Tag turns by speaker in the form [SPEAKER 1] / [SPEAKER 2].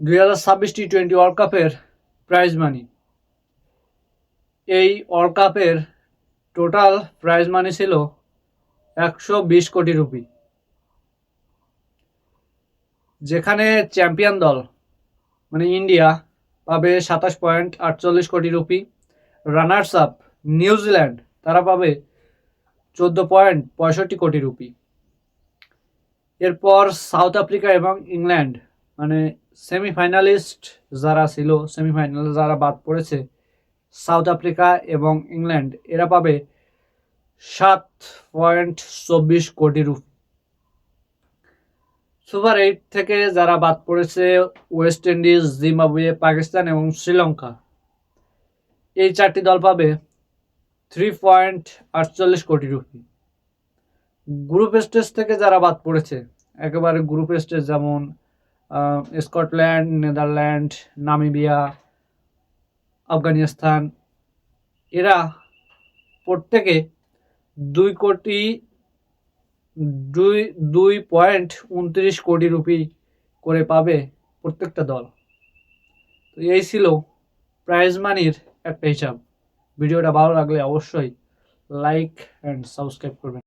[SPEAKER 1] 2026 T20 world কাপের prize money. এই world কাপের টোটাল প্রাইজ মানি ছিল 120 কোটি রুপি, যেখানে চ্যাম্পিয়ন দল মানে ইন্ডিয়া পাবে 27.48 কোটি রুপি। রানার্স আপ নিউজিল্যান্ড তারা পাবে 14.65 কোটি রুপি। এরপর সাউথ আফ্রিকা এবং ইংল্যান্ড মানে সেমিফাইনালিস্ট যারা ছিল, সেমিফাইনালে যারা বাদ পড়েছে, সাউথ আফ্রিকা এবং ইংল্যান্ড এরা পাবে 7.24 কোটি রুপি। সুপার 8 থেকে যারা বাদ পড়েছে, ওয়েস্ট ইন্ডিজ, জিম্বাবুয়ে, পাকিস্তান এবং শ্রীলঙ্কা, এই চারটি দল পাবে 3.48 কোটি রুপি। গ্রুপ স্টেজ থেকে যারা বাদ পড়েছে, একেবারে গ্রুপ স্টেজ যেমন স্কটল্যান্ড, নেদারল্যান্ড, নামিবিয়া, আফগানিস্তান, এরা প্রত্যেকে 2.29 কোটি রুপি করে পাবে প্রত্যেকটা দল। তো এই ছিল প্রাইজ মানির একটা হিসাব। ভিডিওটা ভালো লাগলে অবশ্যই লাইক অ্যান্ড সাবস্ক্রাইব করবেন।